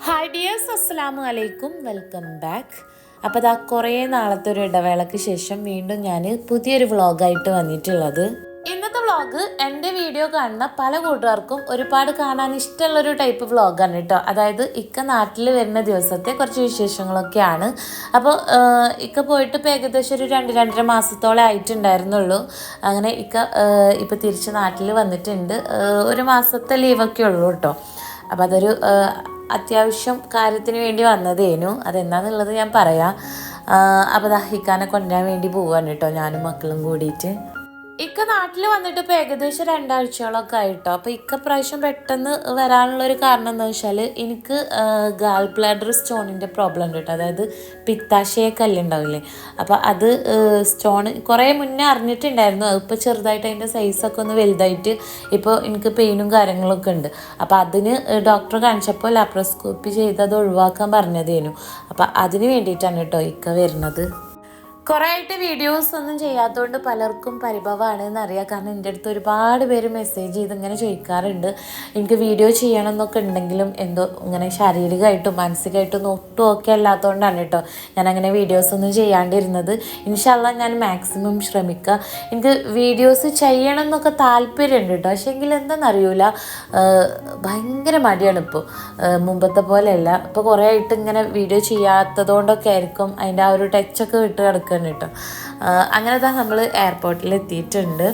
Hi dears, അസ്സലാമു അലൈക്കും, welcome back. അപ്പോൾ അതാ കുറേ നാളത്തെ ഒരു ഇടവേളയ്ക്ക് ശേഷം വീണ്ടും ഞാൻ പുതിയൊരു വ്ളോഗായിട്ട് വന്നിട്ടുള്ളത്. ഇന്നത്തെ വ്ളോഗ് എൻ്റെ വീഡിയോ കാണുന്ന പല കൂട്ടുകാർക്കും ഒരുപാട് കാണാൻ ഇഷ്ടമുള്ളൊരു ടൈപ്പ് വ്ളോഗാണ് കേട്ടോ. അതായത് ഇക്ക നാട്ടിൽ വരുന്ന ദിവസത്തെ കുറച്ച് വിശേഷങ്ങളൊക്കെയാണ്. അപ്പോൾ ഇക്ക പോയിട്ട് ഇപ്പോൾ ഏകദേശം ഒരു 2-2.5 മാസത്തോളം ആയിട്ടുണ്ടായിരുന്നുള്ളൂ. അങ്ങനെ ഇക്ക ഇപ്പോൾ തിരിച്ച് നാട്ടിൽ വന്നിട്ടുണ്ട്. ഒരു മാസത്തെ ലീവൊക്കെ ഉള്ളൂ കേട്ടോ. അപ്പോൾ അതൊരു അത്യാവശ്യം കാര്യത്തിന് വേണ്ടി വന്നതേനു. അതെന്താണെന്നുള്ളത് ഞാൻ പറയാം. അപ്പോൾ ദഹിക്കാനെ കൊണ്ടുവരാൻ വേണ്ടി പോവാണ് കേട്ടോ, ഞാനും മക്കളും കൂടിയിട്ട്. ഇക്ക നാട്ടിൽ വന്നിട്ട് ഇപ്പോൾ ഏകദേശം 2 ആഴ്ചകളൊക്കെ ആയിട്ടോ. അപ്പോൾ ഇക്ക പ്രാവശ്യം പെട്ടെന്ന് വരാനുള്ളൊരു കാരണം എന്താ വെച്ചാൽ എനിക്ക് ഗാൾ ബ്ലാഡർ സ്റ്റോണിൻ്റെ പ്രോബ്ലം ഉണ്ട് കേട്ടോ. അതായത് പിത്താശയ കല്ലുണ്ടാവില്ലേ, അപ്പോൾ അത് സ്റ്റോൺ കുറേ മുന്നേ അറിഞ്ഞിട്ടുണ്ടായിരുന്നു. അതിപ്പോൾ ചെറുതായിട്ട് അതിൻ്റെ സൈസൊക്കെ ഒന്ന് വലുതായിട്ട് ഇപ്പോൾ എനിക്ക് പെയിനും കാര്യങ്ങളൊക്കെ ഉണ്ട്. അപ്പോൾ അതിന് ഡോക്ടറെ കാണിച്ചപ്പോൾ ലാപ്രോസ്കോപ്പി ചെയ്ത് അത് ഒഴിവാക്കാൻ പറഞ്ഞതേനു. അപ്പോൾ അതിന് വേണ്ടിയിട്ടാണ് കേട്ടോ ഇക്ക വരുന്നത്. കുറേ ആയിട്ട് വീഡിയോസ് ഒന്നും ചെയ്യാത്തതുകൊണ്ട് പലർക്കും പരിഭവമാണ് എന്നറിയാം. കാരണം എൻ്റെ അടുത്ത് ഒരുപാട് പേര് മെസ്സേജ് ചെയ്ത് ഇങ്ങനെ ചോദിക്കാറുണ്ട്, എനിക്ക് വീഡിയോ ചെയ്യണം എന്നൊക്കെ ഉണ്ടെങ്കിലും എന്തോ ഇങ്ങനെ ശാരീരികമായിട്ടും മാനസികമായിട്ടും ഒട്ടും ഒക്കെ അല്ലാത്തതുകൊണ്ടാണ് കേട്ടോ ഞാനങ്ങനെ വീഡിയോസൊന്നും ചെയ്യാണ്ടിരുന്നത്. ഇൻഷാ അല്ലാഹ് ഞാൻ മാക്സിമം ശ്രമിക്കുക. എനിക്ക് വീഡിയോസ് ചെയ്യണം എന്നൊക്കെ താല്പര്യമുണ്ട് കേട്ടോ. പക്ഷേ എങ്കിൽ എന്താണെന്നറിയില്ല, ഭയങ്കര മടിയാണ് ഇപ്പോൾ, മുമ്പത്തെ പോലെയല്ല. ഇപ്പോൾ കുറേ ആയിട്ട് ഇങ്ങനെ വീഡിയോ ചെയ്യാത്തതുകൊണ്ടൊക്കെ ആയിരിക്കും അതിൻ്റെ ആ ഒരു ടച്ചൊക്കെ വിട്ട് കിടക്കുക കേട്ടോ. അങ്ങനെ തന്നെ നമ്മൾ എയർപോർട്ടിൽ എത്തിയിട്ടുണ്ട്.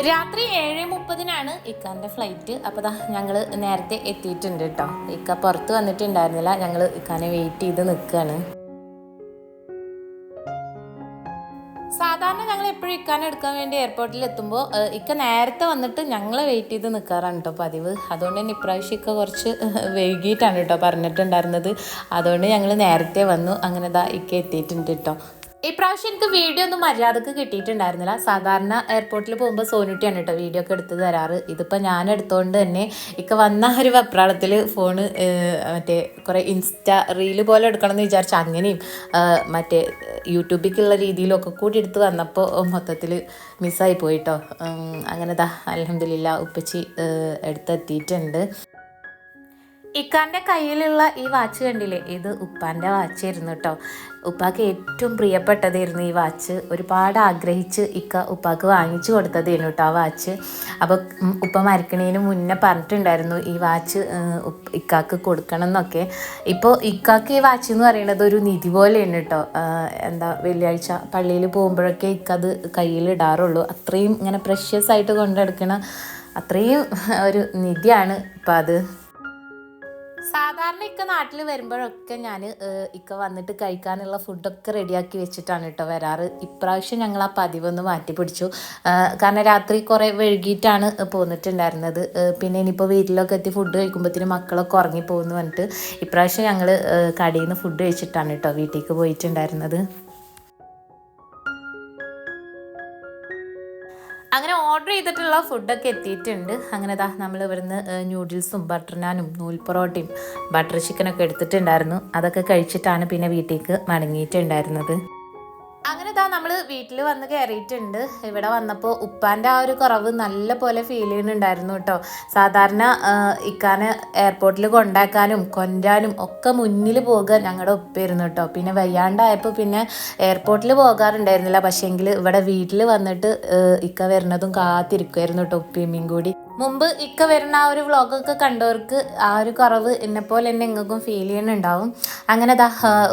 രാത്രി 7:30 ഇക്കാൻ്റെ ഫ്ലൈറ്റ്. അപ്പോൾ ഞങ്ങൾ നേരത്തെ എത്തിയിട്ടുണ്ട് കേട്ടോ. ഇക്ക പുറത്ത് വന്നിട്ടുണ്ടായിരുന്നില്ല, ഞങ്ങൾ ഇക്കാനെ വെയിറ്റ് ചെയ്ത് നിൽക്കുകയാണ്. സാധാരണ ഞങ്ങൾ എപ്പോഴും ഇക്കാനെ എടുക്കാൻ വേണ്ടി എയർപോർട്ടിൽ എത്തുമ്പോൾ ഇക്ക നേരത്തെ വന്നിട്ട് ഞങ്ങളെ വെയിറ്റ് ചെയ്ത് നിൽക്കാറാണ് കേട്ടോ പതിവ്. അതുകൊണ്ട് തന്നെ ഇപ്രാവശ്യം ഇക്ക കുറച്ച് വൈകിട്ടാണ് കേട്ടോ പറഞ്ഞിട്ടുണ്ടായിരുന്നത്. അതുകൊണ്ട് ഞങ്ങൾ നേരത്തെ വന്നു. അങ്ങനെ ഇക്ക എത്തിയിട്ടുണ്ട് കേട്ടോ. ഇപ്രാവശ്യം എനിക്ക് വീഡിയോ ഒന്നും മര്യാദക്ക് കിട്ടിയിട്ടുണ്ടായിരുന്നില്ല. സാധാരണ എയർപോർട്ടിൽ പോകുമ്പോൾ സോനുട്ടിയാണ് കേട്ടോ വീഡിയോ ഒക്കെ എടുത്ത് തരാറ്. ഇതിപ്പോൾ ഞാൻ എടുത്തുകൊണ്ട് തന്നെ ഇക്ക വന്ന ഒരു വെപ്രാളത്തിൽ ഫോണ് മറ്റേ കുറേ ഇൻസ്റ്റാ റീല് പോലെ എടുക്കണം എന്ന് വിചാരിച്ചു അങ്ങനെയും മറ്റേ യൂട്യൂബിലേക്കുള്ള രീതിയിലൊക്കെ കൂടി എടുത്ത് വന്നപ്പോൾ മൊത്തത്തിൽ മിസ്സായി പോയിട്ടോ. അങ്ങനെ അൽഹംദുലില്ലാ ഉപ്പച്ചി എടുത്തെത്തിയിട്ടുണ്ട്. ഇക്കാൻ്റെ കയ്യിലുള്ള ഈ വാച്ച് കണ്ടില്ലേ, ഇത് ഉപ്പാൻ്റെ വാച്ചായിരുന്നു കേട്ടോ. ഉപ്പാക്ക് ഏറ്റവും പ്രിയപ്പെട്ടതായിരുന്നു ഈ വാച്ച്. ഒരുപാട് ആഗ്രഹിച്ച് ഇക്ക ഉപ്പാക്ക് വാങ്ങിച്ചു കൊടുത്തതായിരുന്നു കേട്ടോ ആ വാച്ച്. അപ്പോൾ ഉപ്പ മരിക്കണേന് മുന്നേ പറഞ്ഞിട്ടുണ്ടായിരുന്നു ഈ വാച്ച് ഇക്കാക്ക് കൊടുക്കണം എന്നൊക്കെ. ഇപ്പോൾ ഇക്കാക്ക് ഈ വാച്ച് എന്ന് പറയുന്നത് ഒരു നിധി പോലെയാണ് കേട്ടോ. വെള്ളിയാഴ്ച പള്ളിയിൽ പോകുമ്പോഴൊക്കെ ഇക്കത് കയ്യിലിടാറുള്ളൂ. അത്രയും ഇങ്ങനെ പ്രഷ്യസ് ആയിട്ട് കൊണ്ടെടുക്കണ അത്രയും ഒരു നിധിയാണ് ഇപ്പം അത്. സാധാരണ ഇക്ക നാട്ടിൽ വരുമ്പോഴൊക്കെ ഞാൻ ഇക്ക വന്നിട്ട് കഴിക്കാനുള്ള ഫുഡൊക്കെ റെഡിയാക്കി വെച്ചിട്ടാണ് കേട്ടോ വരാറ്. ഇപ്രാവശ്യം ഞങ്ങൾ ആ പതിവൊന്ന് മാറ്റി പിടിച്ചു. കാരണം രാത്രി കുറേ വൈകിട്ടാണ് പോന്നിട്ടുണ്ടായിരുന്നത്. പിന്നെ ഇനിയിപ്പോൾ വീട്ടിലൊക്കെ എത്തി ഫുഡ് കഴിക്കുമ്പോഴത്തേനും മക്കളൊക്കെ ഉറങ്ങിപ്പോകുന്നു പറഞ്ഞിട്ട് ഇപ്രാവശ്യം ഞങ്ങൾ കടയിൽ നിന്ന് ഫുഡ് കഴിച്ചിട്ടാണ് കേട്ടോ വീട്ടിലേക്ക് പോയിട്ടുണ്ടായിരുന്നത്. അങ്ങനെ ഓർഡർ ചെയ്തിട്ടുള്ള ഫുഡൊക്കെ എത്തിയിട്ടുണ്ട്. അങ്ങനെ നമ്മൾ ഇവിടുന്ന് ന്യൂഡിൽസും ബട്ടർ നാനും നൂൽ പൊറോട്ടയും ബട്ടർ ചിക്കനൊക്കെ എടുത്തിട്ടുണ്ടായിരുന്നു. അതൊക്കെ കഴിച്ചിട്ടാണ് പിന്നെ വീട്ടിലേക്ക് മടങ്ങിയിട്ടുണ്ടായിരുന്നത്. അങ്ങനെ നമ്മൾ വീട്ടിൽ വന്ന് കയറിയിട്ടുണ്ട്. ഇവിടെ വന്നപ്പോൾ ഉപ്പാൻ്റെ ആ ഒരു കുറവ് നല്ല പോലെ ഫീൽ ചെയ്യുന്നുണ്ടായിരുന്നു കേട്ടോ. സാധാരണ ഇക്കാനെ എയർപോർട്ടിൽ കൊണ്ടാക്കാനും കൊണ്ടുവരാനും ഒക്കെ മുന്നിൽ പോകുക ഞങ്ങളുടെ ഉപ്പായിരുന്നു കേട്ടോ. പിന്നെ വയ്യാണ്ടായപ്പോൾ പിന്നെ എയർപോർട്ടിൽ പോകാറുണ്ടായിരുന്നില്ല. പക്ഷേങ്കിൽ ഇവിടെ വീട്ടിൽ വന്നിട്ട് ഇക്ക വരുന്നതും കാത്തിരിക്കുമായിരുന്നു കേട്ടോ ഉപ്പയമ്മയും കൂടി. മുമ്പ് ഇക്ക വരുന്ന ആ ഒരു വ്ളോഗൊക്കെ കണ്ടവർക്ക് ആ ഒരു കുറവ് എന്നെപ്പോലെ തന്നെ എങ്ങൾക്കും ഫീൽ ചെയ്യുന്നുണ്ടാവും. അങ്ങനെ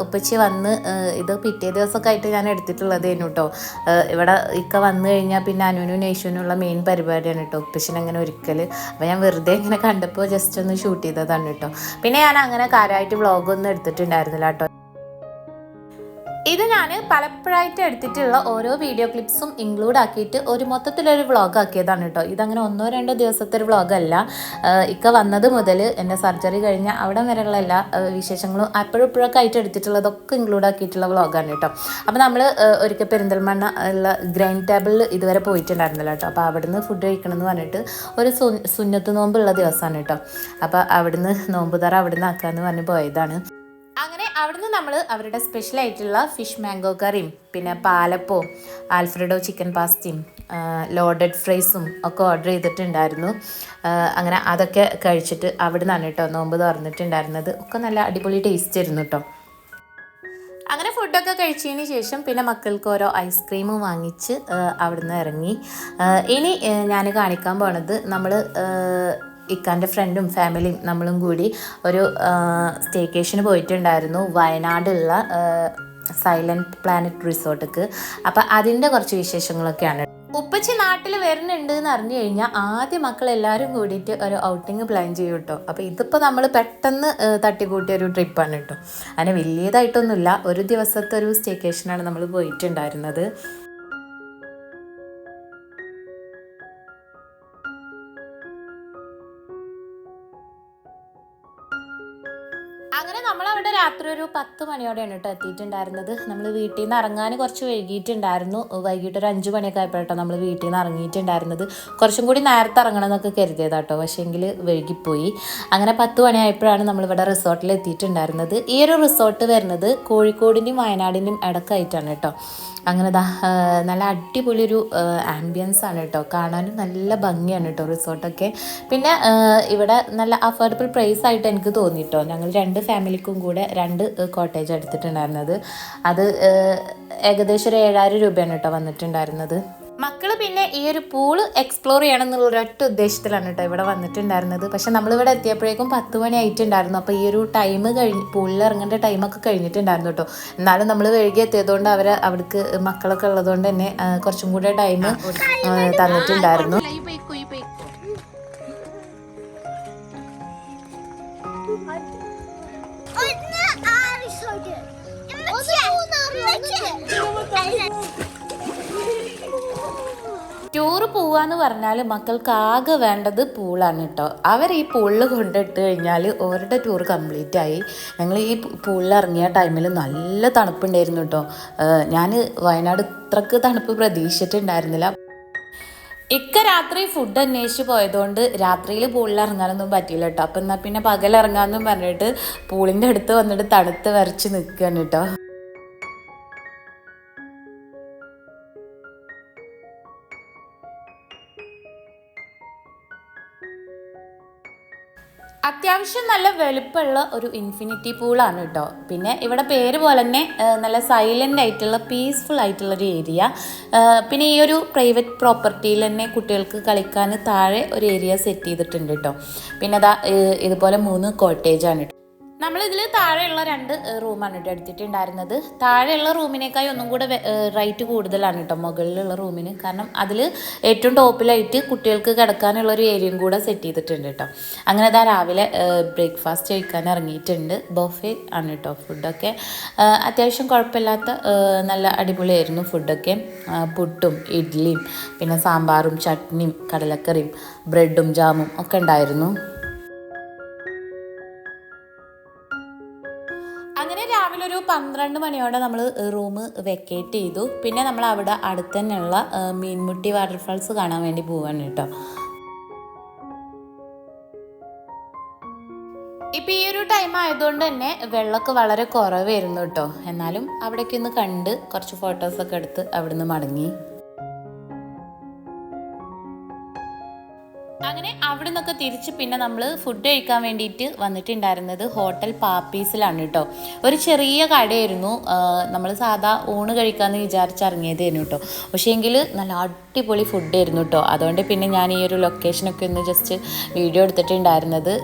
ഉപ്പച്ചി വന്ന് ഇത് പിറ്റേ ദിവസമൊക്കെ ആയിട്ട് ഞാൻ എടുത്തിട്ടുള്ളതേനു കേട്ടോ. ഇവിടെ ഇക്ക വന്നു കഴിഞ്ഞാൽ പിന്നെ അനുവിനും നേശുവിനുള്ള മെയിൻ പരിപാടിയാണ് കേട്ടോ ഉപ്പച്ചിനെ അങ്ങനെ ഒരിക്കൽ. അപ്പോൾ ഞാൻ വെറുതെ ഇങ്ങനെ കണ്ടപ്പോൾ ജസ്റ്റ് ഒന്ന് ഷൂട്ട് ചെയ്തതാണ് കേട്ടോ. പിന്നെ ഞാൻ അങ്ങനെ കാര്യമായിട്ട് വ്ളോഗൊന്നും എടുത്തിട്ടുണ്ടായിരുന്നില്ല കേട്ടോ. ഇത് ഞാൻ പലപ്പോഴായിട്ട് എടുത്തിട്ടുള്ള ഓരോ വീഡിയോ ക്ലിപ്സും ഇൻക്ലൂഡ് ആക്കിയിട്ട് ഒരു മൊത്തത്തിലൊരു വ്ളോഗ് ആക്കിയതാണ് കേട്ടോ. ഇതങ്ങനെ 1-2 ദിവസത്തെ ഒരു വ്ളോഗല്ല. ഇക്ക വന്നത് മുതൽ എൻ്റെ സർജറി കഴിഞ്ഞ അവിടെ വരെയുള്ള എല്ലാ വിശേഷങ്ങളും അപ്പോഴൊക്കെ ആയിട്ട് എടുത്തിട്ടുള്ളതൊക്കെ ഇൻക്ലൂഡ് ആക്കിയിട്ടുള്ള വ്ളോഗാണ് കേട്ടോ. അപ്പോൾ നമ്മൾ ഒരിക്കൽ പെരിന്തൽമണ്ണ ഉള്ള ഗ്രൈൻഡ് ടേബിളിൽ ഇതുവരെ പോയിട്ടുണ്ടായിരുന്നില്ല കേട്ടോ. അപ്പോൾ അവിടുന്ന് ഫുഡ് കഴിക്കണം എന്ന് പറഞ്ഞിട്ട് ഒരു സുന്നത്ത് നോമ്പുള്ള ദിവസമാണ് കേട്ടോ. അപ്പോൾ അവിടുന്ന് നോമ്പ് തറ അവിടുന്ന് ആക്കാമെന്ന് പറഞ്ഞ് പോയതാണ്. അങ്ങനെ അവിടുന്ന് നമ്മൾ അവരുടെ സ്പെഷ്യലായിട്ടുള്ള ഫിഷ് മാംഗോ കറിയും പിന്നെ പാലപ്പവും ആൽഫ്രഡോ ചിക്കൻ പാസ്തയും ലോഡഡ് ഫ്രൈസും ഒക്കെ ഓർഡർ ചെയ്തിട്ടുണ്ടായിരുന്നു. അങ്ങനെ അതൊക്കെ കഴിച്ചിട്ട് അവിടെ നിന്നാണ് കേട്ടോ നോമ്പ് തുറന്നിട്ടുണ്ടായിരുന്നത്. ഒക്കെ നല്ല അടിപൊളി ടേസ്റ്റ് ആയിരുന്നു കേട്ടോ. അങ്ങനെ ഫുഡൊക്കെ കഴിച്ചതിന് ശേഷം പിന്നെ മക്കൾക്ക് ഓരോ ഐസ്ക്രീമും വാങ്ങിച്ച് അവിടുന്ന് ഇറങ്ങി. ഇനി ഞാൻ കാണിക്കാൻ പോണത് നമ്മൾ ഇക്കാൻ്റെ ഫ്രണ്ടും ഫാമിലിയും നമ്മളും കൂടി ഒരു സ്റ്റേക്കേഷന് പോയിട്ടുണ്ടായിരുന്നു വയനാടുള്ള സൈലൻറ്റ് പ്ലാനറ്റ് റിസോർട്ടിക്ക്. അപ്പം അതിൻ്റെ കുറച്ച് വിശേഷങ്ങളൊക്കെയാണ്. ഉപ്പച്ചി നാട്ടിൽ വരുന്നുണ്ട് എന്ന് അറിഞ്ഞു കഴിഞ്ഞാൽ ആദ്യം മക്കളെല്ലാവരും കൂടിയിട്ട് ഒരു ഔട്ടിങ് പ്ലാൻ ചെയ്യും കേട്ടോ. അപ്പോൾ ഇതിപ്പോൾ നമ്മൾ പെട്ടെന്ന് തട്ടിക്കൂട്ടിയ ഒരു ട്രിപ്പാണ് കേട്ടോ. അങ്ങനെ വലിയതായിട്ടൊന്നുമില്ല, ഒരു ദിവസത്തെ ഒരു സ്റ്റേക്കേഷനാണ് നമ്മൾ പോയിട്ടുണ്ടായിരുന്നത്. അങ്ങനെ നമ്മളവിടെ രാത്രി ഒരു 10 മണിയോടെയാണ് കേട്ടോ എത്തിയിട്ടുണ്ടായിരുന്നത്. നമ്മൾ വീട്ടിൽ നിന്ന് ഇറങ്ങാൻ കുറച്ച് വൈകിയിട്ടുണ്ടായിരുന്നു. വൈകിട്ട് ഒരു 5 മണിയൊക്കെ ആയപ്പോഴട്ടോ നമ്മൾ വീട്ടിൽ നിന്ന് ഇറങ്ങിയിട്ടുണ്ടായിരുന്നത്. കുറച്ചും കൂടി നേരത്തെ ഇറങ്ങണം എന്നൊക്കെ കരുതിയതാട്ടോ, പക്ഷേങ്കിൽ വൈകിപ്പോയി. അങ്ങനെ 10 മണിയായപ്പോഴാണ് നമ്മളിവിടെ റിസോർട്ടിൽ എത്തിയിട്ടുണ്ടായിരുന്നത്. ഈ ഒരു റിസോർട്ട് വരുന്നത് കോഴിക്കോടിൻ്റെയും വയനാടിൻ്റെയും ഇടക്കായിട്ടാണ് കേട്ടോ. അങ്ങനെ നല്ല അടിപൊളി ഒരു ആംബിയൻസ് ആണ് കേട്ടോ, കാണാനും നല്ല ഭംഗിയാണ് കേട്ടോ റിസോർട്ടൊക്കെ. പിന്നെ ഇവിടെ നല്ല അഫോർഡബിൾ പ്രൈസ് ആയിട്ട് എനിക്ക് തോന്നി കേട്ടോ. ഞങ്ങൾ 2 ഫാമിലിക്കും കൂടെ 2 കോട്ടേജ് എടുത്തിട്ടുണ്ടായിരുന്നത്. അത് ഏകദേശം ഒരു 7000 രൂപയാണ് കേട്ടോ വന്നിട്ടുണ്ടായിരുന്നത്. മക്കൾ പിന്നെ ഈ ഒരു പൂള് എക്സ്പ്ലോർ ചെയ്യണം എന്നുള്ള ഒരൊറ്റ ഉദ്ദേശത്തിലാണ് കേട്ടോ ഇവിടെ വന്നിട്ടുണ്ടായിരുന്നത്. പക്ഷെ നമ്മളിവിടെ എത്തിയപ്പോഴേക്കും 10 മണി ആയിട്ടുണ്ടായിരുന്നു. അപ്പോൾ ഈ ഒരു ടൈം പൂളിൽ ഇറങ്ങേണ്ട ടൈമൊക്കെ കഴിഞ്ഞിട്ടുണ്ടായിരുന്നു കേട്ടോ. എന്നാലും നമ്മൾ വൈകി എത്തിയതുകൊണ്ട് അവിടേക്ക് മക്കളൊക്കെ ഉള്ളതുകൊണ്ട് തന്നെ കുറച്ചും കൂടെ ടൈം തന്നിട്ടുണ്ടായിരുന്നു. ടൂറ് പോവാന്ന് പറഞ്ഞാൽ മക്കൾക്ക് ആകെ വേണ്ടത് പൂളാണ് കേട്ടോ. അവർ ഈ പൂളിൽ കൊണ്ടിട്ട് കഴിഞ്ഞാൽ അവരുടെ ടൂർ കംപ്ലീറ്റ് ആയി. ഞങ്ങൾ ഈ പൂളിൽ ഇറങ്ങിയ ടൈമിൽ നല്ല തണുപ്പുണ്ടായിരുന്നു കേട്ടോ. ഞാൻ വയനാട് ഇത്രക്ക് തണുപ്പ് പ്രതീക്ഷിച്ചിട്ടുണ്ടായിരുന്നില്ല. രാത്രി ഫുഡ് അന്വേഷിച്ച് പോയതുകൊണ്ട് രാത്രിയിൽ പൂളിൽ ഇറങ്ങാനൊന്നും പറ്റിയില്ല കേട്ടോ. അപ്പം എന്നാൽ പിന്നെ പകലിറങ്ങാമെന്നും പറഞ്ഞിട്ട് പൂളിൻ്റെ അടുത്ത് വന്നിട്ട് തണുത്ത് വരച്ച് നിൽക്കുകയാണ് കേട്ടോ. അത്യാവശ്യം നല്ല വലുപ്പമുള്ള ഒരു ഇൻഫിനിറ്റി പൂളാണ് കേട്ടോ. പിന്നെ ഇവിടെ പേര് പോലെ തന്നെ നല്ല സൈലൻ്റ് ആയിട്ടുള്ള പീസ്ഫുൾ ആയിട്ടുള്ളൊരു ഏരിയ. പിന്നെ ഈ ഒരു പ്രൈവറ്റ് പ്രോപ്പർട്ടിയിൽ തന്നെ കുട്ടികൾക്ക് കളിക്കാൻ താഴെ ഒരു ഏരിയ സെറ്റ് ചെയ്തിട്ടുണ്ട് കേട്ടോ. പിന്നെ അതാ ഇതുപോലെ 3 കോട്ടേജാണ് കേട്ടോ. നമ്മളിതിൽ താഴെയുള്ള 2 റൂമാണ് കേട്ടോ എടുത്തിട്ടുണ്ടായിരുന്നത്. താഴെയുള്ള റൂമിനേക്കായി ഒന്നും കൂടെ റേറ്റ് കൂടുതലാണ് കേട്ടോ മുകളിലുള്ള റൂമിന്. കാരണം അതിൽ ഏറ്റവും ടോപ്പിലായിട്ട് കുട്ടികൾക്ക് കിടക്കാനുള്ള ഒരു ഏരിയയും കൂടെ സെറ്റ് ചെയ്തിട്ടുണ്ട് കേട്ടോ. അങ്ങനെ അതാ രാവിലെ ബ്രേക്ക്ഫാസ്റ്റ് കഴിക്കാൻ ഇറങ്ങിയിട്ടുണ്ട്. ബൊഫേ ആണ് കേട്ടോ ഫുഡൊക്കെ. അത്യാവശ്യം കുഴപ്പമില്ലാത്ത നല്ല അടിപൊളിയായിരുന്നു ഫുഡൊക്കെ. പുട്ടും ഇഡ്ഡലിയും പിന്നെ സാമ്പാറും ചട്നിയും കടലക്കറിയും ബ്രെഡും ജാമും ഒക്കെ ഉണ്ടായിരുന്നു. അങ്ങനെ രാവിലെ ഒരു 12 മണിയോടെ നമ്മൾ റൂം വെക്കേറ്റ് ചെയ്തു. പിന്നെ നമ്മൾ അവിടെ അടുത്ത് തന്നെയുള്ള മീൻമുട്ടി വാട്ടർഫാൾസ് കാണാൻ വേണ്ടി പോവാണ് കേട്ടോ. ഇപ്പം ഈ ഒരു ടൈം ആയതുകൊണ്ട് തന്നെ വെള്ളമൊക്കെ വളരെ കുറവായിരുന്നു കേട്ടോ. എന്നാലും അവിടേക്ക് ഒന്ന് കണ്ട് കുറച്ച് ഫോട്ടോസൊക്കെ എടുത്ത് അവിടെ നിന്ന് മടങ്ങി. അങ്ങനെ അവിടെ നിന്നൊക്കെ തിരിച്ച് പിന്നെ നമ്മൾ ഫുഡ് കഴിക്കാൻ വേണ്ടിയിട്ട് വന്നിട്ടുണ്ടായിരുന്നത് ഹോട്ടൽ പാപ്പീസിലാണ് കേട്ടോ. ഒരു ചെറിയ കടയായിരുന്നു. നമ്മൾ സാധാ ഊണ് കഴിക്കാമെന്ന് വിചാരിച്ചിറങ്ങിയതായിരുന്നു കേട്ടോ. പക്ഷേ എങ്കിൽ നല്ല അടിപൊളി ഫുഡായിരുന്നു കേട്ടോ. അതുകൊണ്ട് പിന്നെ ഞാൻ ഈ ഒരു ലൊക്കേഷനൊക്കെ ഒന്ന് ജസ്റ്റ് വീഡിയോ എടുത്തിട്ടുണ്ടായിരുന്നത്.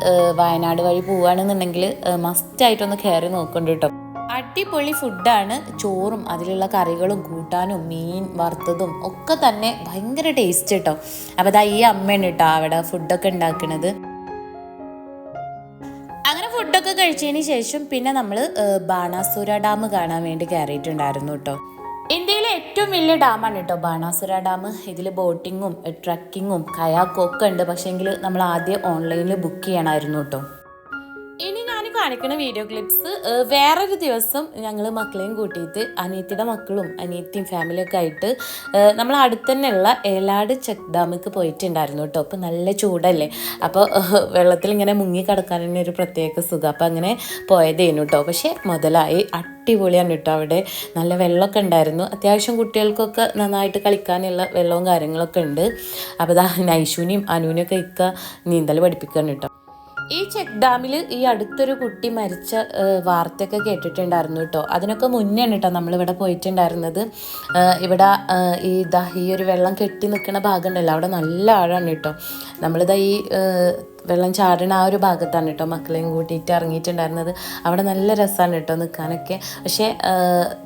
വയനാട് വഴി പോവുകയാണെന്നുണ്ടെങ്കിൽ മസ്റ്റായിട്ടൊന്ന് കയറി നോക്കുന്നുണ്ട് കേട്ടോ. അടിപൊളി ഫുഡാണ്. ചോറും അതിലുള്ള കറികളും കൂട്ടാനും മീൻ വറുത്തതും ഒക്കെ തന്നെ ഭയങ്കര ടേസ്റ്റ് കേട്ടോ. അപ്പോൾ അതാ ഈ അമ്മയാണ് കേട്ടോ അവിടെ ഫുഡൊക്കെ ഉണ്ടാക്കുന്നത്. അങ്ങനെ ഫുഡൊക്കെ കഴിച്ചതിന് ശേഷം പിന്നെ നമ്മൾ ബാണാസുര ഡാം കാണാൻ വേണ്ടി കയറിയിട്ടുണ്ടായിരുന്നു കേട്ടോ. ഇന്ത്യയിലെ ഏറ്റവും വലിയ ഡാമാണ് കേട്ടോ ബാണാസുര ഡാം. ഇതിൽ ബോട്ടിങ്ങും ട്രക്കിങ്ങും കയാക്കും ഒക്കെ ഉണ്ട്. പക്ഷേങ്കിൽ നമ്മൾ ആദ്യം ഓൺലൈനിൽ ബുക്ക് ചെയ്യണമായിരുന്നു കേട്ടോ. കാണിക്കുന്ന വീഡിയോ ക്ലിപ്സ് വേറൊരു ദിവസം ഞങ്ങൾ മക്കളെയും കൂട്ടിയിട്ട് അനിയത്തിയുടെ മക്കളും അനിയത്തിയും ഫാമിലിയൊക്കെ ആയിട്ട് നമ്മൾ അടുത്ത് തന്നെയുള്ള ഏലാട് ചെക്ക് ഡാമിക്ക് പോയിട്ടുണ്ടായിരുന്നു കേട്ടോ. അപ്പോൾ നല്ല ചൂടല്ലേ, അപ്പോൾ വെള്ളത്തിൽ ഇങ്ങനെ മുങ്ങി കിടക്കാൻ തന്നെ ഒരു പ്രത്യേക സുഖം. അപ്പോൾ അങ്ങനെ പോയതേനു കേട്ടോ. പക്ഷേ മുതലായി അടിപൊളിയാണ് കേട്ടോ. അവിടെ നല്ല വെള്ളമൊക്കെ ഉണ്ടായിരുന്നു, അത്യാവശ്യം കുട്ടികൾക്കൊക്കെ നന്നായിട്ട് കളിക്കാനുള്ള വെള്ളവും കാര്യങ്ങളൊക്കെ ഉണ്ട്. അപ്പോൾ ഇതാ നൈഷുവിനെയും അനുവിനെയൊക്കെ ഇക്ക നീന്തൽ പഠിപ്പിക്കാൻ കേട്ടോ. ഈ ചെക്ക് ഡാമിൽ ഈ അടുത്തൊരു കുട്ടി മരിച്ച വാർത്തയൊക്കെ കേട്ടിട്ടുണ്ടായിരുന്നു കേട്ടോ. അതിനൊക്കെ മുന്നേ കേട്ടോ നമ്മളിവിടെ പോയിട്ടുണ്ടായിരുന്നത്. ഇവിടെ ഈ ഒരു വെള്ളം കെട്ടി നിൽക്കുന്ന ഭാഗം ഉണ്ടല്ലോ, അവിടെ നല്ല ആഴമാണ് കേട്ടോ. നമ്മളിതാ ഈ വെള്ളം ചാടുന്ന ആ ഒരു ഭാഗത്താണ് കേട്ടോ മക്കളെയും കൂട്ടിയിട്ട് ഇറങ്ങിയിട്ടുണ്ടായിരുന്നത്. അവിടെ നല്ല രസമാണ് കേട്ടോ നിൽക്കാനൊക്കെ. പക്ഷേ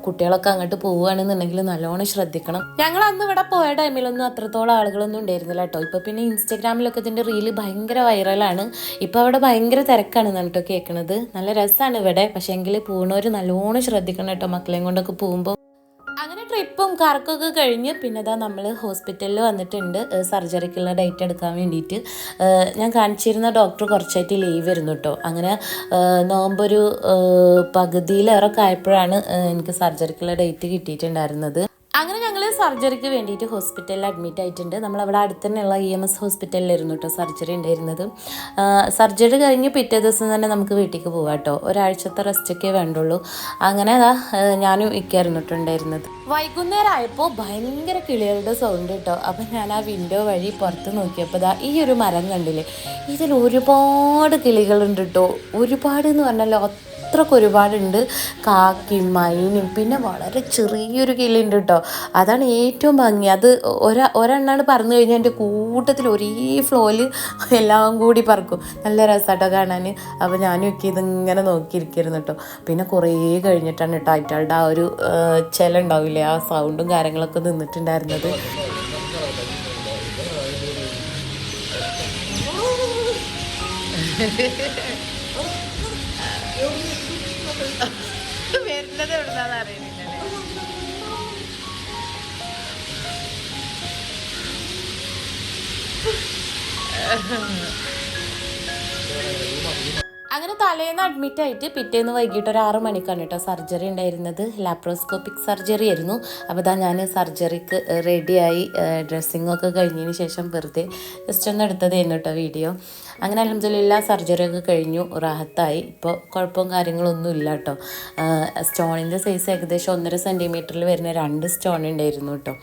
കുട്ടികളൊക്കെ അങ്ങോട്ട് പോവുകയാണെന്നുണ്ടെങ്കിൽ നല്ലോണം ശ്രദ്ധിക്കണം. ഞങ്ങൾ അന്ന് ഇവിടെ പോയ ടൈമിലൊന്നും അത്രത്തോളം ആളുകളൊന്നും ഉണ്ടായിരുന്നില്ല കേട്ടോ. ഇപ്പോൾ പിന്നെ ഇൻസ്റ്റഗ്രാമിലൊക്കെ ഇതിൻ്റെ റീല് ഭയങ്കര വൈറലാണ്. ഇപ്പോൾ അവിടെ ഭയങ്കര തിരക്കാണെന്നാണ് കേട്ടോ കേൾക്കുന്നത്. നല്ല രസമാണ് ഇവിടെ, പക്ഷേ എങ്കിൽ പോകുന്നവർ നല്ലോണം ശ്രദ്ധിക്കണം കേട്ടോ മക്കളെയും കൊണ്ടൊക്കെ പോകുമ്പോൾ. അങ്ങനെ ട്രിപ്പും കറക്കൊക്കെ കഴിഞ്ഞ് പിന്നെ ഇതാ നമ്മൾ ഹോസ്പിറ്റലിൽ വന്നിട്ടുണ്ട് സർജറിക്കുള്ള ഡേറ്റ് എടുക്കാൻ വേണ്ടിയിട്ട്. ഞാൻ കാണിച്ചിരുന്ന ഡോക്ടർ കുറച്ചായിട്ട് ലീവ് വരുന്നു കേട്ടോ. അങ്ങനെ നോമ്പൊരു പകുതിയിലേറൊക്കെ ആയപ്പോഴാണ് എനിക്ക് സർജറിക്കുള്ള ഡേറ്റ് കിട്ടിയിട്ടുണ്ടായിരുന്നത്. അങ്ങനെ ഞങ്ങൾ സർജറിക്ക് വേണ്ടിയിട്ട് ഹോസ്പിറ്റലിൽ അഡ്മിറ്റ് ആയിട്ടുണ്ട്. നമ്മളവിടെ അടുത്ത് തന്നെയുള്ള EMS ഹോസ്പിറ്റലിലായിരുന്നു കേട്ടോ സർജറി ഉണ്ടായിരുന്നത്. സർജറി കഴിഞ്ഞ് പിറ്റേ ദിവസം തന്നെ നമുക്ക് വീട്ടിലേക്ക് പോകാം കേട്ടോ. ഒരാഴ്ചത്തെ റെസ്റ്റൊക്കെ വേണ്ടുള്ളൂ. അങ്ങനെ ഞാനും ഇക്കായിരുന്നിട്ടുണ്ടായിരുന്നത്. വൈകുന്നേരം ആയപ്പോൾ ഭയങ്കര കിളികളുടെ സൗണ്ട് കേട്ടോ. അപ്പം ഞാൻ ആ വിൻഡോ വഴി പുറത്ത് നോക്കിയപ്പോൾ ഈ ഒരു മരം കണ്ടില്ലേ, ഇതിൽ ഒരുപാട് കിളികളുണ്ട് കേട്ടോ. ഒരുപാട് എന്ന് പറഞ്ഞാൽ അത്രയ്ക്ക് ഒരുപാടുണ്ട്. കാക്കിയും മൈനും പിന്നെ വളരെ ചെറിയൊരു കിളിയുണ്ട് കേട്ടോ. അതാണ് ഏറ്റവും ഭംഗി. അത് ഒരെണ്ണാണ് പറന്നു കഴിഞ്ഞാൽ എൻ്റെ കൂട്ടത്തിൽ ഒരേ ഫ്ലോയിൽ എല്ലാം കൂടി പറക്കും. നല്ല രസമായിട്ടോ കാണാൻ. അപ്പോൾ ഞാനും ഒക്കെ ഇതിങ്ങനെ നോക്കിയിരിക്കുന്നു കേട്ടോ. പിന്നെ കുറേ കഴിഞ്ഞിട്ടാണ് കേട്ടോ ആയിട്ടുള്ള ആ ഒരു ചില ഉണ്ടാവില്ലേ, ആ സൗണ്ടും കാര്യങ്ങളൊക്കെ നിന്നിട്ടുണ്ടായിരുന്നത്. വരുന്നത് എവിടുന്നാന്ന് അറിയുന്നില്ലല്ലേ. അങ്ങനെ തലേന്ന് അഡ്മിറ്റ് ആയിട്ട് പിറ്റേന്ന് വൈകിട്ട് ഒരു 6 മണിക്കാണ് കേട്ടോ സർജറി ഉണ്ടായിരുന്നത്. ലാപ്രോസ്കോപ്പിക് സർജറി ആയിരുന്നു. അപ്പോൾ ഞാൻ സർജറിക്ക് റെഡിയായി ഡ്രസ്സിങ്ങൊക്കെ കഴിഞ്ഞതിന് ശേഷം വെറുതെ ജസ്റ്റ് ഒന്ന് എടുത്തതായിരുന്നു കേട്ടോ വീഡിയോ. അങ്ങനെ അൽഹംദുലില്ലാഹ് സർജറിയൊക്കെ കഴിഞ്ഞു, റാഹത്തായി. ഇപ്പോൾ കുഴപ്പവും കാര്യങ്ങളൊന്നും ഇല്ല കേട്ടോ. സ്റ്റോണിൻ്റെ സൈസ് ഏകദേശം 1.5 സെൻറ്റിമീറ്ററിൽ വരുന്ന 2 സ്റ്റോൺ ഉണ്ടായിരുന്നു കേട്ടോ.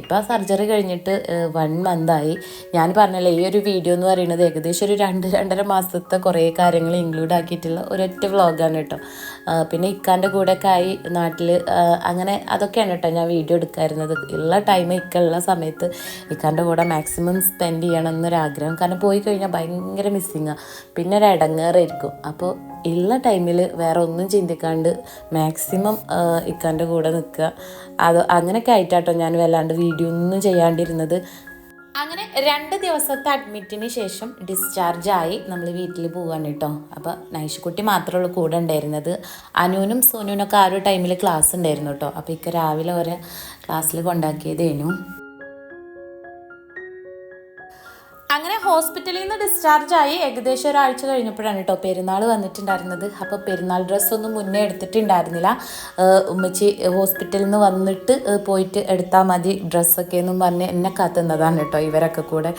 ഇപ്പോൾ സർജറി കഴിഞ്ഞിട്ട് 1 മന്തായി. ഞാൻ പറഞ്ഞല്ലോ ഈ ഒരു വീഡിയോ എന്ന് പറയുന്നത് ഏകദേശം ഒരു 2-2.5 മാസത്തെ കുറേ കാര്യങ്ങൾ ഇൻക്ലൂഡ് ആക്കിയിട്ടുള്ള ഒരൊറ്റ വ്ളോഗാണ് കേട്ടോ. പിന്നെ ഇക്കാൻ്റെ കൂടെയൊക്കെ ആയി നാട്ടിൽ, അങ്ങനെ അതൊക്കെയാണ് കേട്ടോ ഞാൻ വീഡിയോ എടുക്കാറുള്ളത്. ഉള്ള ടൈം ഇക്കുള്ള സമയത്ത് ഇക്കാൻ്റെ കൂടെ മാക്സിമം സ്പെൻഡ് ചെയ്യണം എന്നൊരാഗ്രഹം. കാരണം പോയി കഴിഞ്ഞാൽ ഭയങ്കര മിസ്സിങ്ങാണ്, പിന്നെ ഒരു ഇടങ്ങേറായിരിക്കും. അപ്പോൾ ഉള്ള ടൈമിൽ വേറെ ഒന്നും ചിന്തിക്കാണ്ട് മാക്സിമം ഇക്കാൻ്റെ കൂടെ നിൽക്കുക. അങ്ങനെയൊക്കെ ആയിട്ടാട്ടോ ഞാൻ വല്ലാണ്ട് വീഡിയോ ഒന്നും ചെയ്യാണ്ടിരുന്നത്. അങ്ങനെ 2 ദിവസത്തെ അഡ്മിറ്റിന് ശേഷം ഡിസ്ചാർജായി നമ്മൾ വീട്ടിൽ പോകാൻ കേട്ടോ. അപ്പോൾ നൈഷുക്കുട്ടി മാത്രമേ ഉള്ളൂ കൂടെ ഉണ്ടായിരുന്നത്. അനുവിനും സോനുവിനൊക്കെ ആ ഒരു ടൈമിൽ ക്ലാസ് ഉണ്ടായിരുന്നു കേട്ടോ. അപ്പോൾ ഇക്ക രാവിലെ ഓരോ ക്ലാസ്സിൽ കൊണ്ടാക്കിയതേനു. അങ്ങനെ ഹോസ്പിറ്റലിൽ നിന്ന് ഡിസ്ചാർജായി ഏകദേശം ഒരാഴ്ച കഴിഞ്ഞപ്പോഴാണ് കേട്ടോ പെരുന്നാൾ വന്നിട്ടുണ്ടായിരുന്നത്. അപ്പോൾ പെരുന്നാൾ ഡ്രസ്സൊന്നും മുന്നേ എടുത്തിട്ടുണ്ടായിരുന്നില്ല. ഉമ്മച്ചി ഹോസ്പിറ്റലിൽ നിന്ന് വന്നിട്ട് പോയിട്ട് എടുത്താൽ മതി ഡ്രസ്സൊക്കെ എന്നും പറഞ്ഞ് എന്നെ കാത്തുന്നതാണ് കേട്ടോ ഇവരൊക്കെ കൂടെ.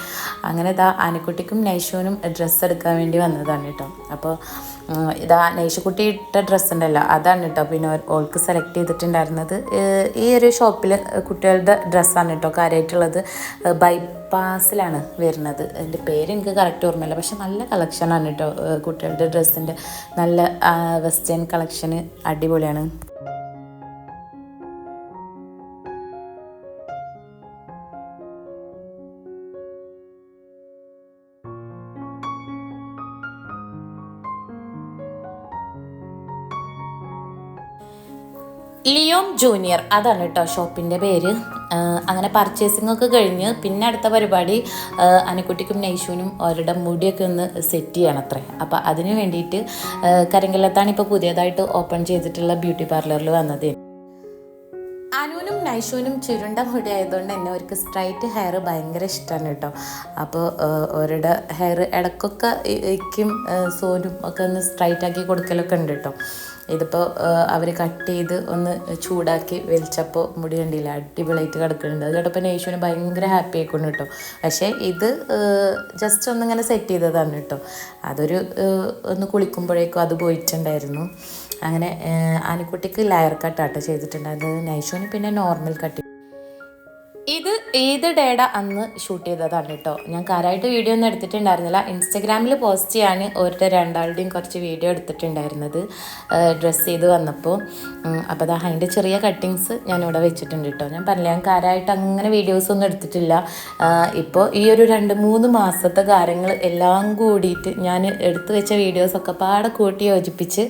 അങ്ങനെ ആനക്കുട്ടിക്കും നൈഷുവിനും ഡ്രസ്സ് എടുക്കാൻ വേണ്ടി വന്നതാണ് കേട്ടോ. അപ്പോൾ നൈഷുക്കുട്ടി ഇട്ട ഡ്രസ്സ് ഉണ്ടല്ലോ അതാണ് കേട്ടോ പിന്നെ ഓൾക്ക് സെലക്ട് ചെയ്തിട്ടുണ്ടായിരുന്നത്. ഈ ഒരു ഷോപ്പിൽ കുട്ടികളുടെ ഡ്രസ്സാണ് കേട്ടോ കാര്യമായിട്ടുള്ളത്. ബൈപ്പാസിലാണ് വരുന്നത്. എൻ്റെ പേര് എനിക്ക് കറക്റ്റ് ഓർമ്മയില്ല, പക്ഷെ നല്ല കളക്ഷനാണ് കേട്ടോ കുട്ടികളുടെ ഡ്രസ്സിൻ്റെ. നല്ല വെസ്റ്റേൺ കളക്ഷന് അടിപൊളിയാണ്. ലിയോം ജൂനിയർ അതാണ് കേട്ടോ ഷോപ്പിൻ്റെ പേര്. അങ്ങനെ പർച്ചേസിംഗ് ഒക്കെ കഴിഞ്ഞ് പിന്നെ അടുത്ത പരിപാടി അനിക്കുട്ടിക്കും നൈഷുവിനും അവരുടെ മുടിയൊക്കെ ഒന്ന് സെറ്റ് ചെയ്യണം അത്രേ. അപ്പോൾ അതിന് വേണ്ടിയിട്ട് കരിങ്കല്ലത്താണ് ഇപ്പോൾ പുതിയതായിട്ട് ഓപ്പൺ ചെയ്തിട്ടുള്ള ബ്യൂട്ടി പാർലറിൽ വന്നത്. അനുവിനും നൈഷുവിനും ചുരുണ്ട മുടി ആയതുകൊണ്ട് തന്നെ അവർക്ക് സ്ട്രൈറ്റ് ഹെയർ ഭയങ്കര ഇഷ്ടമാണ് കേട്ടോ. അപ്പോൾ അവരുടെ ഹെയർ ഇടയ്ക്കൊക്കെ ഇക്കും സോനും ഒക്കെ ഒന്ന് സ്ട്രൈറ്റ് ആക്കി കൊടുക്കലൊക്കെ ഉണ്ട് കേട്ടോ. ഇതിപ്പോൾ അവർ കട്ട് ചെയ്ത് ഒന്ന് ചൂടാക്കി വലിച്ചപ്പോൾ മുടി കണ്ടില്ല, അടിപൊളിയായിട്ട് കിടക്കുന്നുണ്ട്. അത് കേട്ടപ്പോൾ നൈഷുവിന് ഭയങ്കര ഹാപ്പി ആയിക്കൊണ്ട് കേട്ടോ. പക്ഷേ ഇത് ജസ്റ്റ് ഒന്നിങ്ങനെ സെറ്റ് ചെയ്തതാണ് കേട്ടോ. അതൊരു ഒന്ന് കുളിക്കുമ്പോഴേക്കും അത് പോയിട്ടുണ്ടായിരുന്നു. അങ്ങനെ ആനിക്കുട്ടിക്ക് ലെയർ കട്ടാട്ടോ ചെയ്തിട്ടുണ്ടായിരുന്നത്. നൈഷുവിന് പിന്നെ നോർമൽ കട്ട്. ഇത് ഈദ് ഡേയുടെ അന്ന് ഷൂട്ട് ചെയ്തതാണ് കേട്ടോ. ഞാൻ കാര്യമായിട്ട് വീഡിയോ ഒന്നും എടുത്തിട്ടുണ്ടായിരുന്നില്ല. ഇൻസ്റ്റഗ്രാമിൽ പോസ്റ്റ് ചെയ്യാൻ ഓരുടെ രണ്ടാളുടെയും കുറച്ച് വീഡിയോ എടുത്തിട്ടുണ്ടായിരുന്നത് ഡ്രസ്സ് ചെയ്ത് വന്നപ്പോൾ. അപ്പോൾ അതാ അതിൻ്റെ ചെറിയ കട്ടിങ്സ് ഞാനിവിടെ വെച്ചിട്ടുണ്ട് കേട്ടോ. ഞാൻ പറഞ്ഞില്ല, ഞാൻ കാര്യമായിട്ട് അങ്ങനെ വീഡിയോസൊന്നും എടുത്തിട്ടില്ല. ഇപ്പോൾ ഈ ഒരു 2-3 മാസത്തെ കാര്യങ്ങൾ എല്ലാം കൂടിയിട്ട് ഞാൻ എടുത്തു വെച്ച വീഡിയോസൊക്കെ പാടെ കൂട്ടി യോജിപ്പിച്ച്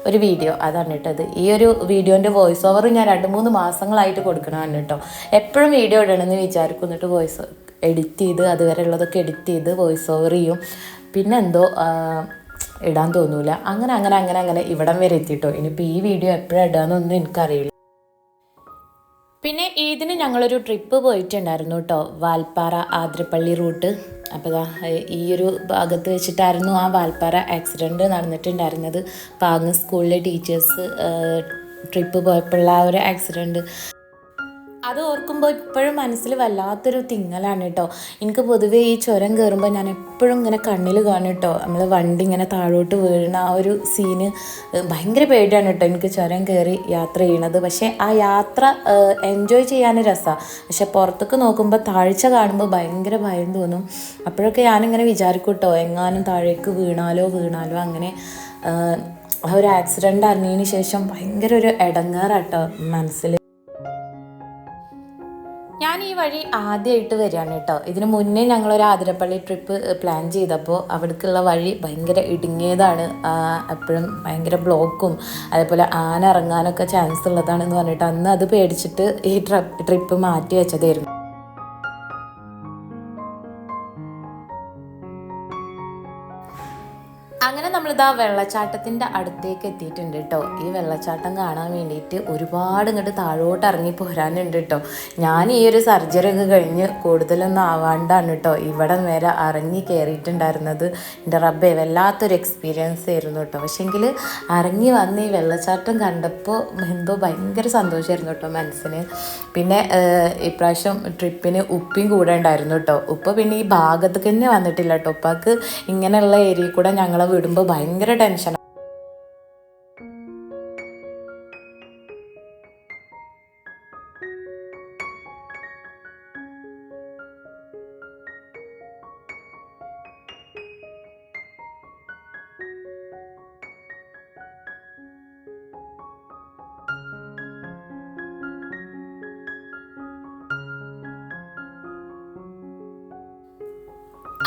ഒരു വീഡിയോ അതാണ് കേട്ടത്. ഈ ഒരു വീഡിയോൻ്റെ വോയിസ് ഓവർ ഞാൻ 2-3 മാസങ്ങളായിട്ട് കൊടുക്കണമാണ് കേട്ടോ. എപ്പോഴും വീഡിയോ ഇടണമെന്ന് വിചാരിക്കും, എന്നിട്ട് വോയിസ് എഡിറ്റ് ചെയ്ത് അതുവരെ ഉള്ളതൊക്കെ എഡിറ്റ് ചെയ്ത് വോയിസ് ഓവർ ചെയ്യും. പിന്നെ എന്തോ ഇടാൻ തോന്നൂല. അങ്ങനെ ഇവിടം വരെ എത്തിയിട്ടോ. ഇനിയിപ്പോൾ ഈ വീഡിയോ എപ്പോഴാണ് ഇടാമെന്നൊന്നും എനിക്കറിയില്ല. പിന്നെ ഇതിന് ഞങ്ങളൊരു ട്രിപ്പ് പോയിട്ടുണ്ടായിരുന്നു കേട്ടോ, വാൽപ്പാറ ആതിരപ്പള്ളി റൂട്ട്. അപ്പോൾ ഇതാ ഈ ഒരു ഭാഗത്ത് വെച്ചിട്ടായിരുന്നു ആ വാൽപ്പാറ ആക്സിഡൻറ്റ് നടന്നിട്ടുണ്ടായിരുന്നത്. പാങ്ങ് സ്കൂളിലെ ടീച്ചേഴ്സ് ട്രിപ്പ് പോയപ്പോഴുള്ള ആ ഒരു ആക്സിഡൻറ്റ് അത് ഓർക്കുമ്പോൾ ഇപ്പോഴും മനസ്സിൽ വല്ലാത്തൊരു തിങ്ങലാണ് കേട്ടോ. എനിക്ക് പൊതുവേ ഈ ചുരം കയറുമ്പോൾ ഞാൻ എപ്പോഴും ഇങ്ങനെ കണ്ണിൽ കാണും കേട്ടോ. നമ്മൾ വണ്ടി ഇങ്ങനെ താഴോട്ട് വീഴുന്ന ആ ഒരു സീന് ഭയങ്കര പേടിയാണ് കേട്ടോ എനിക്ക് ചുരം കയറി യാത്ര ചെയ്യണത്. പക്ഷേ ആ യാത്ര എൻജോയ് ചെയ്യാൻ രസമാണ്. പക്ഷെ പുറത്തേക്ക് നോക്കുമ്പോൾ താഴ്ച കാണുമ്പോൾ ഭയങ്കര ഭയം തോന്നും. അപ്പോഴൊക്കെ ഞാനിങ്ങനെ വിചാരിക്കും കേട്ടോ, എങ്ങാനും താഴേക്ക് വീണാലോ അങ്ങനെ. ആ ഒരു ആക്സിഡൻ്റ് അറിഞ്ഞതിന് ശേഷം ഭയങ്കര ഒരു ഇടങ്ങേറാട്ടോ മനസ്സിൽ. ഞാൻ ഈ വഴി ആദ്യമായിട്ട് വരികയാണ് കേട്ടോ. ഇതിന് മുന്നേ ഞങ്ങളൊരു ആതിരപ്പള്ളി ട്രിപ്പ് പ്ലാൻ ചെയ്തപ്പോൾ അവിടേക്കുള്ള വഴി ഭയങ്കര ഇടുങ്ങിയതാണ്, എപ്പോഴും ഭയങ്കര ബ്ലോക്കും അതേപോലെ ആന ഇറങ്ങാനൊക്കെ ചാൻസ് ഉള്ളതാണെന്ന് പറഞ്ഞിട്ട് അന്ന് അത് പേടിച്ചിട്ട് ഈ ട്രിപ്പ് മാറ്റി വെച്ചതായിരുന്നു. അങ്ങനെ നമ്മളിതാ വെള്ളച്ചാട്ടത്തിൻ്റെ അടുത്തേക്ക് എത്തിയിട്ടുണ്ട് കേട്ടോ. ഈ വെള്ളച്ചാട്ടം കാണാൻ വേണ്ടിയിട്ട് ഒരുപാട് ഇങ്ങോട്ട് താഴോട്ട് ഇറങ്ങി പോരാനുണ്ട് കേട്ടോ. ഞാൻ ഈ ഒരു സർജറി ഒക്കെ കഴിഞ്ഞ് കൂടുതലൊന്നും ആവാണ്ടാണ് കേട്ടോ ഇവിടം വരെ ഇറങ്ങി കയറിയിട്ടുണ്ടായിരുന്നത്. എൻ്റെ റബ്ബേ വല്ലാത്തൊരു എക്സ്പീരിയൻസ് ആയിരുന്നു കേട്ടോ. പക്ഷേങ്കിൽ ഇറങ്ങി വന്ന് ഈ വെള്ളച്ചാട്ടം കണ്ടപ്പോൾ എന്തോ ഭയങ്കര സന്തോഷമായിരുന്നു കേട്ടോ മനസ്സിന്. പിന്നെ ഇപ്രാവശ്യം ട്രിപ്പിന് ഉപ്പയും കൂടെ ഉണ്ടായിരുന്നു കേട്ടോ. ഉപ്പ പിന്നെ ഈ ഭാഗത്തേക്ക് തന്നെ വന്നിട്ടില്ല കേട്ടോ. ഉപ്പാക്ക് ഇങ്ങനെയുള്ള ഏരിയയിൽ കൂടെ ഞങ്ങളെ വിടുമ്പോൾ ഭയങ്കര ടെൻഷൻ.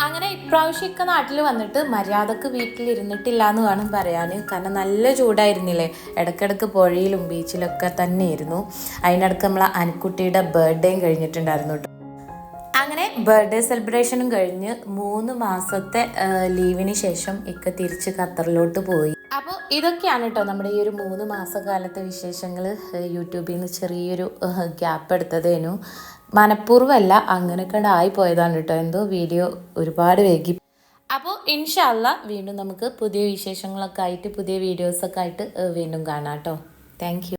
അങ്ങനെ ഇപ്രാവശ്യമൊക്കെ നാട്ടിൽ വന്നിട്ട് മര്യാദക്ക് വീട്ടിലിരുന്നിട്ടില്ല എന്ന് വേണം പറയാൻ. കാരണം നല്ല ചൂടായിരുന്നില്ലേ. ഇടയ്ക്കിടയ്ക്ക് പുഴയിലും ബീച്ചിലൊക്കെ തന്നെയായിരുന്നു. അതിനിടയ്ക്ക് നമ്മളെ അനിക്കുട്ടിയുടെ ബർത്ത്ഡേയും കഴിഞ്ഞിട്ടുണ്ടായിരുന്നു കേട്ടോ. അങ്ങനെ ബർത്ത്ഡേ സെലിബ്രേഷനും കഴിഞ്ഞ് 3 മാസത്തെ ലീവിന് ശേഷം ഇക്ക തിരിച്ച് ഖത്തറിലോട്ട് പോയി. അപ്പോൾ ഇതൊക്കെയാണ് കേട്ടോ നമ്മുടെ ഈ ഒരു 3 മാസക്കാലത്തെ വിശേഷങ്ങൾ. യൂട്യൂബിൽ നിന്ന് ചെറിയൊരു ഗ്യാപ്പ് എടുത്തതേനു, മനഃപൂർവ്വമല്ല, അങ്ങനെയൊക്കെ ആയിപ്പോയതാണ് കേട്ടോ. എന്തോ വീഡിയോ ഒരുപാട് വൈകി. അപ്പോൾ ഇൻഷാ അല്ലാഹ് വീണ്ടും നമുക്ക് പുതിയ വിശേഷങ്ങളൊക്കെ ആയിട്ട് പുതിയ വീഡിയോസൊക്കെ ആയിട്ട് വീണ്ടും കാണാം കേട്ടോ. Thank you.